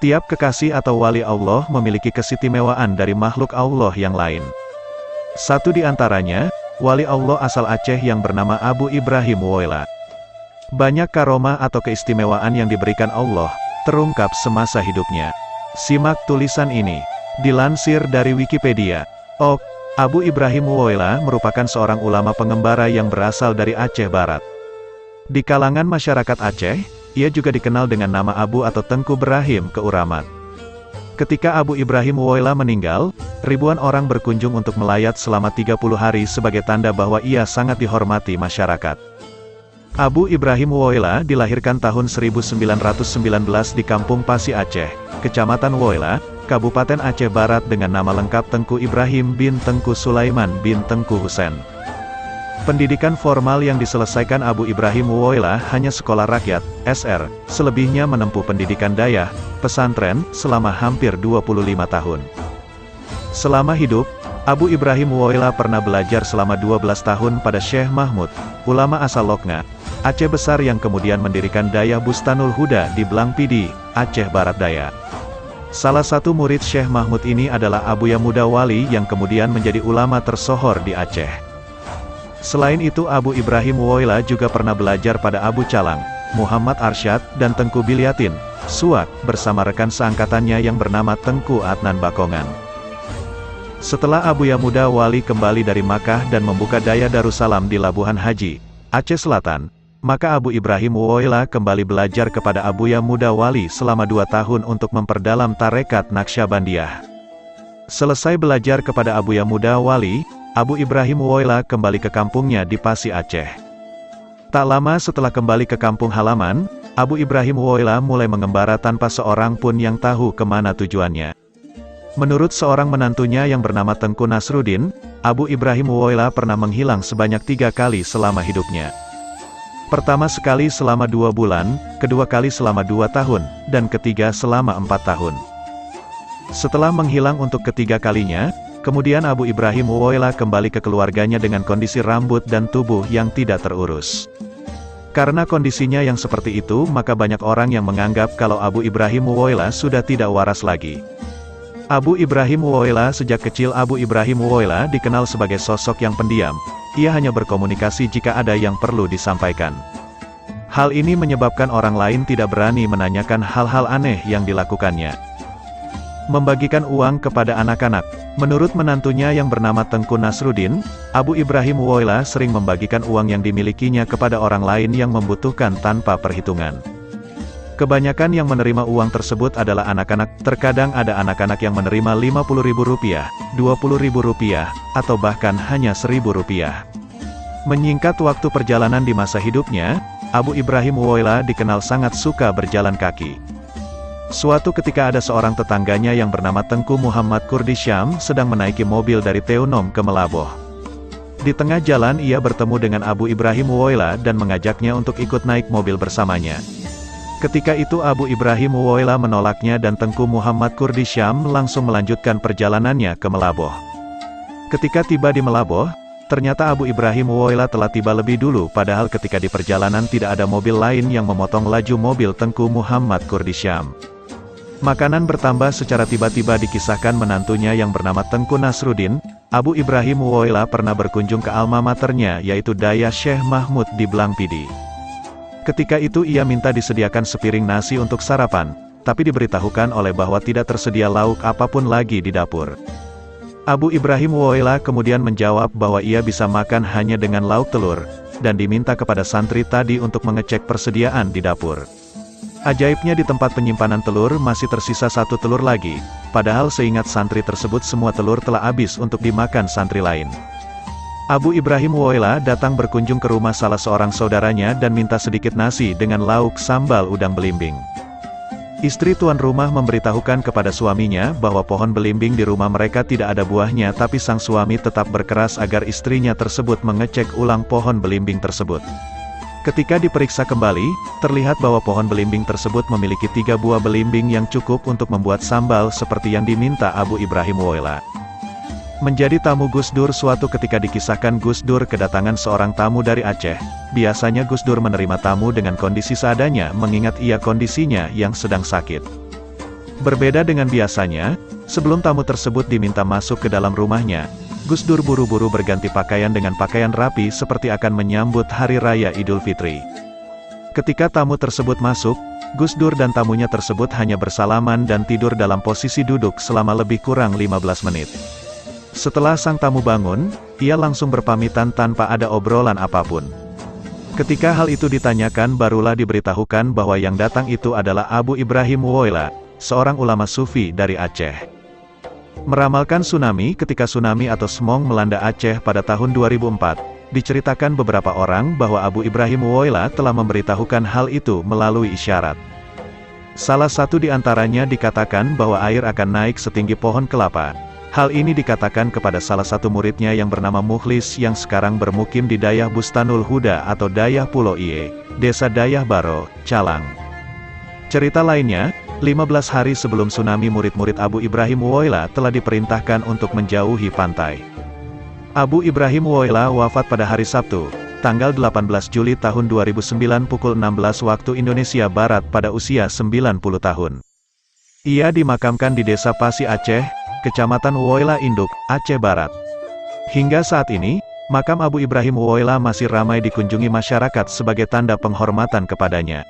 Tiap kekasih atau wali Allah memiliki keistimewaan dari makhluk Allah yang lain. Satu di antaranya, wali Allah asal Aceh yang bernama Abu Ibrahim Woyla. Banyak karomah atau keistimewaan yang diberikan Allah, terungkap semasa hidupnya. Simak tulisan ini. Dilansir dari Wikipedia. Abu Ibrahim Woyla merupakan seorang ulama pengembara yang berasal dari Aceh Barat. Di kalangan masyarakat Aceh, ia juga dikenal dengan nama Abu atau Tengku Ibrahim Keuramat. Ketika Abu Ibrahim Woyla meninggal, ribuan orang berkunjung untuk melayat selama 30 hari sebagai tanda bahwa ia sangat dihormati masyarakat. Abu Ibrahim Woyla dilahirkan tahun 1919 di Kampung Pasi Aceh, Kecamatan Woyla, Kabupaten Aceh Barat dengan nama lengkap Tengku Ibrahim bin Tengku Sulaiman bin Tengku Husein. Pendidikan formal yang diselesaikan Abu Ibrahim Woyla hanya sekolah rakyat, SR, selebihnya menempuh pendidikan dayah, pesantren, selama hampir 25 tahun. Selama hidup, Abu Ibrahim Woyla pernah belajar selama 12 tahun pada Syekh Mahmud, ulama asal Lokna, Aceh Besar yang kemudian mendirikan Dayah Bustanul Huda di Blangpidi, Aceh Barat Daya. Salah satu murid Syekh Mahmud ini adalah Abuya Muda Wali yang kemudian menjadi ulama tersohor di Aceh. Selain itu Abu Ibrahim Woyla juga pernah belajar pada Abu Calang, Muhammad Arsyad, dan Tengku Bilyatin, Suak, bersama rekan seangkatannya yang bernama Tengku Adnan Bakongan. Setelah Abuya Muda Wali kembali dari Makkah dan membuka Daya Darussalam di Labuhan Haji, Aceh Selatan, maka Abu Ibrahim Woyla kembali belajar kepada Abuya Muda Wali selama 2 tahun untuk memperdalam tarekat Naqsyabandiyah. Selesai belajar kepada Abuya Muda Wali, Abu Ibrahim Woyla kembali ke kampungnya di Pasi Aceh. Tak lama setelah kembali ke kampung halaman, Abu Ibrahim Woyla mulai mengembara tanpa seorang pun yang tahu kemana tujuannya. Menurut seorang menantunya yang bernama Tengku Nasruddin, Abu Ibrahim Woyla pernah menghilang sebanyak 3 kali selama hidupnya. Pertama sekali selama 2 bulan, kedua kali selama 2 tahun, dan ketiga selama 4 tahun. Setelah menghilang untuk ketiga kalinya, kemudian Abu Ibrahim Woyla kembali ke keluarganya dengan kondisi rambut dan tubuh yang tidak terurus. Karena kondisinya yang seperti itu, maka banyak orang yang menganggap kalau Abu Ibrahim Woyla sudah tidak waras lagi. Abu Ibrahim Woyla sejak kecil Abu Ibrahim Woyla dikenal sebagai sosok yang pendiam. Ia hanya berkomunikasi jika ada yang perlu disampaikan. Hal ini menyebabkan orang lain tidak berani menanyakan hal-hal aneh yang dilakukannya. Membagikan uang kepada anak-anak. Menurut menantunya yang bernama Tengku Nasruddin, Abu Ibrahim Woyla sering membagikan uang yang dimilikinya kepada orang lain yang membutuhkan tanpa perhitungan. Kebanyakan yang menerima uang tersebut adalah anak-anak, terkadang ada anak-anak yang menerima Rp50.000, Rp20.000, atau bahkan hanya Rp1.000. Menyingkat waktu perjalanan di masa hidupnya, Abu Ibrahim Woyla dikenal sangat suka berjalan kaki. Suatu ketika ada seorang tetangganya yang bernama Tengku Muhammad Kurdisyam sedang menaiki mobil dari Teunom ke Melaboh. Di tengah jalan ia bertemu dengan Abu Ibrahim Woyla dan mengajaknya untuk ikut naik mobil bersamanya. Ketika itu Abu Ibrahim Woyla menolaknya dan Tengku Muhammad Kurdisyam langsung melanjutkan perjalanannya ke Melaboh. Ketika tiba di Melaboh, ternyata Abu Ibrahim Woyla telah tiba lebih dulu padahal ketika di perjalanan tidak ada mobil lain yang memotong laju mobil Tengku Muhammad Kurdisyam. Makanan bertambah secara tiba-tiba dikisahkan menantunya yang bernama Tengku Nasruddin. Abu Ibrahim Woyla pernah berkunjung ke alma maternya yaitu Dayah Syekh Mahmud di Blangpidi. Ketika itu ia minta disediakan sepiring nasi untuk sarapan, tapi diberitahukan oleh bahwa tidak tersedia lauk apapun lagi di dapur. Abu Ibrahim Woyla kemudian menjawab bahwa ia bisa makan hanya dengan lauk telur, dan diminta kepada santri tadi untuk mengecek persediaan di dapur. Ajaibnya di tempat penyimpanan telur masih tersisa 1 telur lagi, padahal seingat santri tersebut semua telur telah habis untuk dimakan santri lain. Abu Ibrahim Woyla datang berkunjung ke rumah salah seorang saudaranya dan minta sedikit nasi dengan lauk sambal udang belimbing. Istri tuan rumah memberitahukan kepada suaminya bahwa pohon belimbing di rumah mereka tidak ada buahnya tapi sang suami tetap berkeras agar istrinya tersebut mengecek ulang pohon belimbing tersebut. Ketika diperiksa kembali, terlihat bahwa pohon belimbing tersebut memiliki 3 buah belimbing yang cukup untuk membuat sambal seperti yang diminta Abu Ibrahim Woyla. Menjadi tamu Gus Dur suatu ketika dikisahkan Gus Dur kedatangan seorang tamu dari Aceh. Biasanya Gus Dur menerima tamu dengan kondisi seadanya mengingat ia kondisinya yang sedang sakit. Berbeda dengan biasanya, sebelum tamu tersebut diminta masuk ke dalam rumahnya, Gus Dur buru-buru berganti pakaian dengan pakaian rapi seperti akan menyambut Hari Raya Idul Fitri. Ketika tamu tersebut masuk, Gus Dur dan tamunya tersebut hanya bersalaman dan tidur dalam posisi duduk selama lebih kurang 15 menit. Setelah sang tamu bangun, ia langsung berpamitan tanpa ada obrolan apapun. Ketika hal itu ditanyakan barulah diberitahukan bahwa yang datang itu adalah Abu Ibrahim Woyla, seorang ulama sufi dari Aceh. Meramalkan tsunami ketika tsunami atau Smong melanda Aceh pada tahun 2004, diceritakan beberapa orang bahwa Abu Ibrahim Woyla telah memberitahukan hal itu melalui isyarat. Salah satu di antaranya dikatakan bahwa air akan naik setinggi pohon kelapa. Hal ini dikatakan kepada salah satu muridnya yang bernama Mukhlis yang sekarang bermukim di Dayah Bustanul Huda atau Dayah Pulau Iye, Desa Dayah Baro, Calang. Cerita lainnya, 15 hari sebelum tsunami murid-murid Abu Ibrahim Woyla telah diperintahkan untuk menjauhi pantai. Abu Ibrahim Woyla wafat pada hari Sabtu, tanggal 18 Juli tahun 2009 pukul 16 waktu Indonesia Barat pada usia 90 tahun. Ia dimakamkan di Desa Pasi Aceh, Kecamatan Woyla Induk, Aceh Barat. Hingga saat ini, makam Abu Ibrahim Woyla masih ramai dikunjungi masyarakat sebagai tanda penghormatan kepadanya.